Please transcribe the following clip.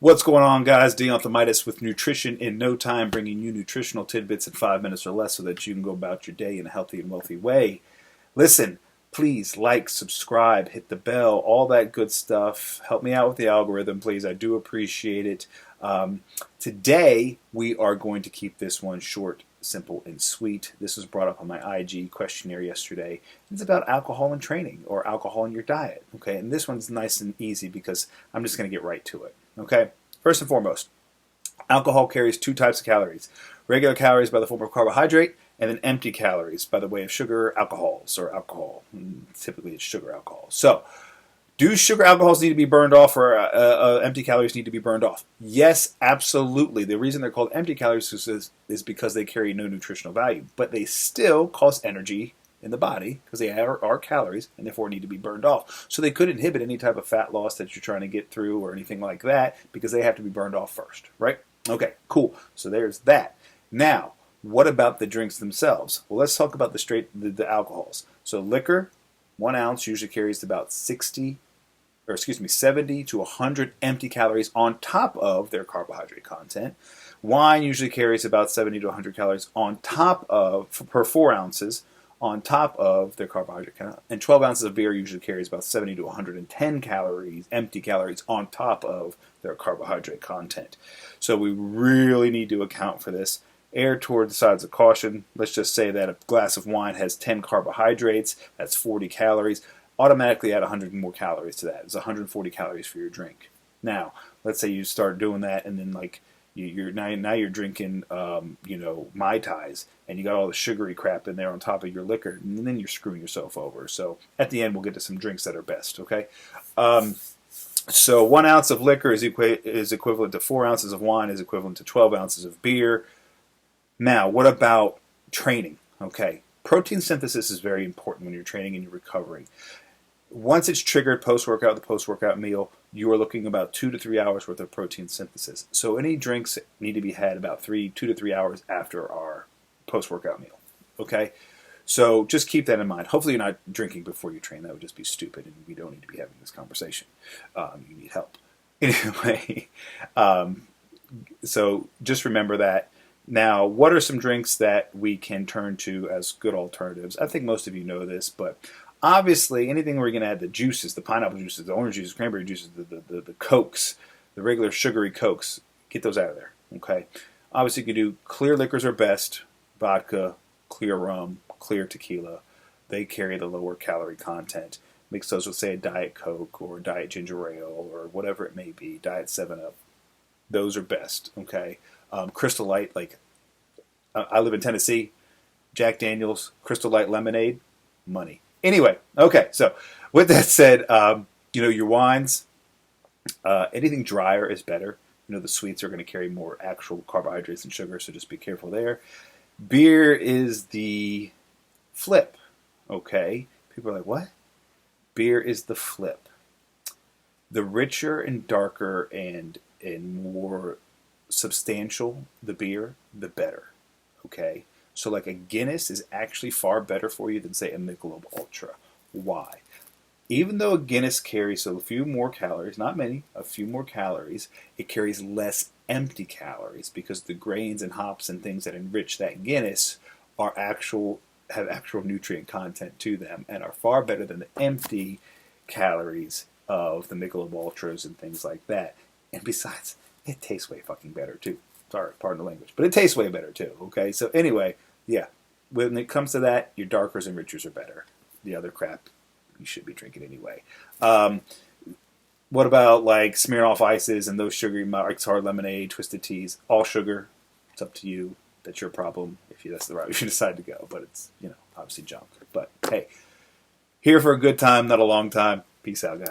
What's going on, guys? Deonthamitis with Nutrition in No Time, bringing you nutritional tidbits in 5 minutes or less so that you can go about your day in a healthy and wealthy way. Listen, please like, subscribe, hit the bell, all that good stuff. Help me out with the algorithm, please. I do appreciate it. Today, we are going to keep this one short, simple, and sweet. This was brought up on my IG questionnaire yesterday. It's about alcohol in training or alcohol in your diet. Okay, and this one's nice and easy because I'm just going to get right to it. Okay, first and foremost, alcohol carries two types of calories: regular calories by the form of carbohydrate, and then empty calories by the way of sugar alcohols or alcohol. Typically, it's sugar alcohol. So, do sugar alcohols need to be burned off, or empty calories need to be burned off? Yes, absolutely. The reason they're called empty calories is because they carry no nutritional value, but they still cause energy in the body because they are calories and therefore need to be burned off. So they could inhibit any type of fat loss that you're trying to get through or anything like that because they have to be burned off first, right? Okay, cool. So there's that. Now, what about the drinks themselves? Well, let's talk about the alcohols. So liquor, 1 ounce usually carries about 70 to 100 empty calories on top of their carbohydrate content. Wine usually carries about 70 to 100 calories on top of, per 4 ounces, on top of their carbohydrate content. And 12 ounces of beer usually carries about 70 to 110 calories, empty calories, on top of their carbohydrate content. So we really need to account for this. Err toward the sides of caution. Let's just say that a glass of wine has 10 carbohydrates, that's 40 calories. Automatically add 100 more calories to that. It's 140 calories for your drink. Now, let's say you start doing that, and then you're drinking, Mai Tais, and you got all the sugary crap in there on top of your liquor, and then you're screwing yourself over. So at the end, we'll get to some drinks that are best. Okay. So 1 ounce of liquor is equivalent to 4 ounces of wine, is equivalent to 12 ounces of beer. Now, what about training? Okay. Protein synthesis is very important when you're training and you're recovering. Once it's triggered post-workout, the post-workout meal, you are looking about 2 to 3 hours worth of protein synthesis. So any drinks need to be had about 2 to 3 hours after our post-workout meal. Okay? So just keep that in mind. Hopefully you're not drinking before you train. That would just be stupid, and we don't need to be having this conversation. You need help. Anyway, so just remember that. Now, what are some drinks that we can turn to as good alternatives? I think most of you know this, but obviously anything where you're going to add the juices, the pineapple juices, the orange juices, cranberry juices, the Cokes, the regular sugary Cokes, get those out of there, okay? Obviously you can do clear liquors are best: vodka, clear rum, clear tequila. They carry the lower calorie content. Mix those with, say, a Diet Coke or Diet Ginger Ale or whatever it may be, Diet 7-Up. Those are best, okay? Crystal Light, like I live in Tennessee, Jack Daniels, Crystal Light lemonade, money. Anyway, okay, so with that said, your wines, anything drier is better. The sweets are going to carry more actual carbohydrates and sugar, so just be careful there. Beer is the flip, okay? People are like, what? Beer is the flip. The richer and darker and more substantial the beer, the better. Okay? So like a Guinness is actually far better for you than, say, a Michelob Ultra. Why? Even though a Guinness carries a few more calories, not many, a few more calories, it carries less empty calories because the grains and hops and things that enrich that Guinness have actual nutrient content to them and are far better than the empty calories of the Michelob Ultras and things like that. And besides, it tastes way fucking better too. Sorry, pardon the language. But it tastes way better too, okay? So anyway, yeah. When it comes to that, your darkers and richers are better. The other crap you should be drinking anyway. What about like Smirnoff Ices and those sugary Mike's Hard Lemonade, Twisted Teas? All sugar. It's up to you. That's your problem if that's the route you decide to go. But it's, obviously junk. But hey, here for a good time, not a long time. Peace out, guys.